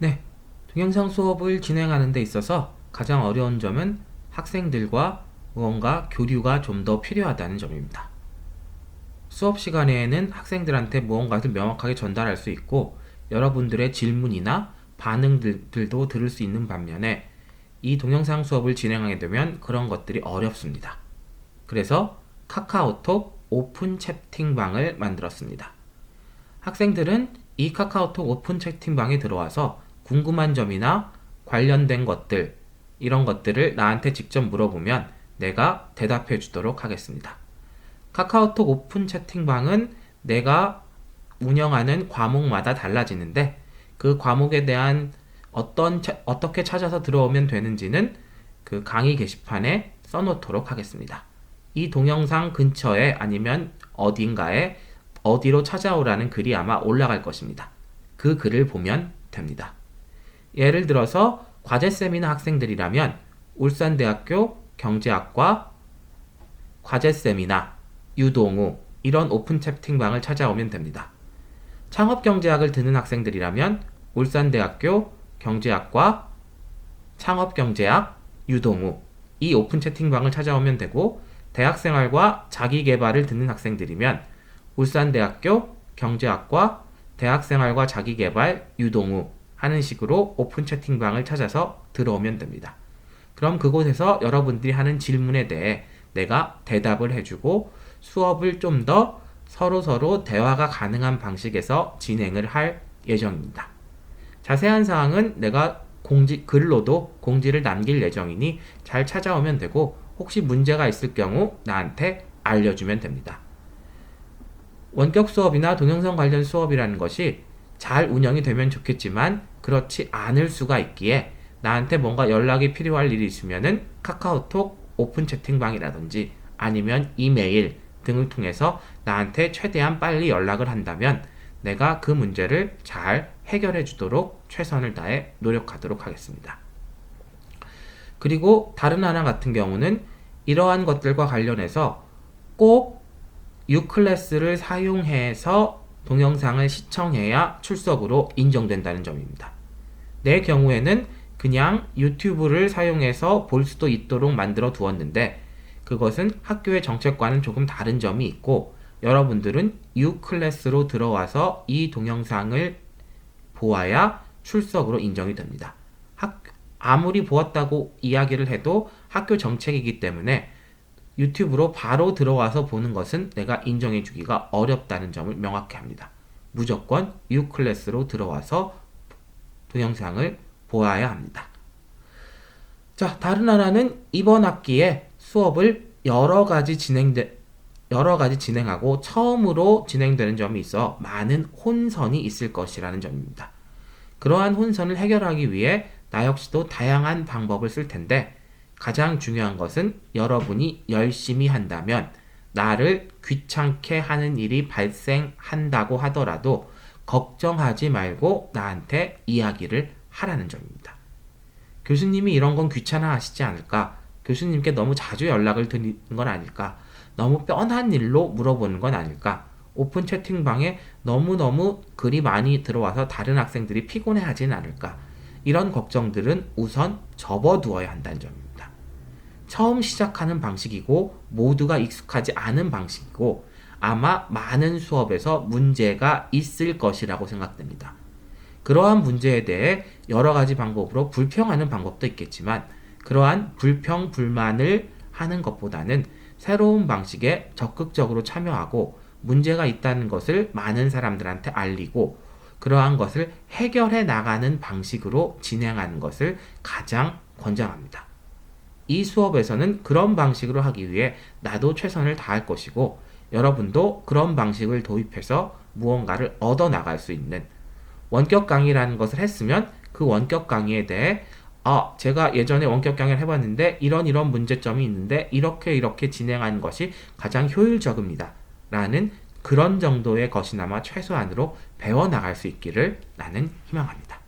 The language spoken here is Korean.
네, 동영상 수업을 진행하는 데 있어서 가장 어려운 점은 학생들과 무언가 교류가 좀 더 필요하다는 점입니다. 수업 시간에는 학생들한테 무언가를 명확하게 전달할 수 있고 여러분들의 질문이나 반응들도 들을 수 있는 반면에 이 동영상 수업을 진행하게 되면 그런 것들이 어렵습니다. 그래서 카카오톡 오픈 채팅방을 만들었습니다. 학생들은 이 카카오톡 오픈 채팅방에 들어와서 궁금한 점이나 관련된 것들, 이런 것들을 나한테 직접 물어보면 내가 대답해 주도록 하겠습니다. 카카오톡 오픈 채팅방은 내가 운영하는 과목마다 달라지는데 그 과목에 대한 어떻게 찾아서 들어오면 되는지는 그 강의 게시판에 써놓도록 하겠습니다. 이 동영상 근처에 아니면 어딘가에 어디로 찾아오라는 글이 아마 올라갈 것입니다. 그 글을 보면 됩니다. 예를 들어서 과제 세미나 학생들이라면 울산대학교 경제학과 과제 세미나 유동우 이런 오픈 채팅방을 찾아오면 됩니다. 창업경제학을 듣는 학생들이라면 울산대학교 경제학과 창업경제학 유동우 이 오픈 채팅방을 찾아오면 되고, 대학생활과 자기계발을 듣는 학생들이면 울산대학교 경제학과 대학생활과 자기계발 유동우 하는 식으로 오픈 채팅방을 찾아서 들어오면 됩니다. 그럼 그곳에서 여러분들이 하는 질문에 대해 내가 대답을 해주고 수업을 좀 더 서로서로 대화가 가능한 방식에서 진행을 할 예정입니다. 자세한 사항은 내가 글로도 공지를 남길 예정이니 잘 찾아오면 되고, 혹시 문제가 있을 경우 나한테 알려주면 됩니다. 원격 수업이나 동영상 관련 수업이라는 것이 잘 운영이 되면 좋겠지만 그렇지 않을 수가 있기에 나한테 뭔가 연락이 필요할 일이 있으면은 카카오톡 오픈 채팅방이라든지 아니면 이메일 등을 통해서 나한테 최대한 빨리 연락을 한다면 내가 그 문제를 잘 해결해 주도록 최선을 다해 노력하도록 하겠습니다. 그리고 다른 하나 같은 경우는 이러한 것들과 관련해서 꼭 U클래스를 사용해서 동영상을 시청해야 출석으로 인정된다는 점입니다. 내 경우에는 그냥 유튜브를 사용해서 볼 수도 있도록 만들어 두었는데 그것은 학교의 정책과는 조금 다른 점이 있고, 여러분들은 U클래스로 들어와서 이 동영상을 보아야 출석으로 인정이 됩니다. 아무리 보았다고 이야기를 해도 학교 정책이기 때문에 유튜브로 바로 들어와서 보는 것은 내가 인정해 주기가 어렵다는 점을 명확히 합니다. 무조건 U클래스로 들어와서 동영상을 보아야 합니다. 자, 다른 하나는 이번 학기에 수업을 여러 가지 진행하고 처음으로 진행되는 점이 있어 많은 혼선이 있을 것이라는 점입니다. 그러한 혼선을 해결하기 위해 나 역시도 다양한 방법을 쓸 텐데 가장 중요한 것은 여러분이 열심히 한다면 나를 귀찮게 하는 일이 발생한다고 하더라도 걱정하지 말고 나한테 이야기를 하라는 점입니다. 교수님이 이런 건 귀찮아 하시지 않을까? 교수님께 너무 자주 연락을 드리는 건 아닐까? 너무 뻔한 일로 물어보는 건 아닐까? 오픈 채팅방에 너무너무 글이 많이 들어와서 다른 학생들이 피곤해하진 않을까? 이런 걱정들은 우선 접어두어야 한다는 점입니다. 처음 시작하는 방식이고 모두가 익숙하지 않은 방식이고 아마 많은 수업에서 문제가 있을 것이라고 생각됩니다. 그러한 문제에 대해 여러 가지 방법으로 불평하는 방법도 있겠지만 그러한 불평, 불만을 하는 것보다는 새로운 방식에 적극적으로 참여하고 문제가 있다는 것을 많은 사람들한테 알리고 그러한 것을 해결해 나가는 방식으로 진행하는 것을 가장 권장합니다. 이 수업에서는 그런 방식으로 하기 위해 나도 최선을 다할 것이고 여러분도 그런 방식을 도입해서 무언가를 얻어 나갈 수 있는 원격 강의라는 것을 했으면 그 원격 강의에 대해 제가 예전에 원격 강의를 해봤는데 이런 문제점이 있는데 이렇게 진행하는 것이 가장 효율적입니다. 라는 그런 정도의 것이나마 최소한으로 배워나갈 수 있기를 나는 희망합니다.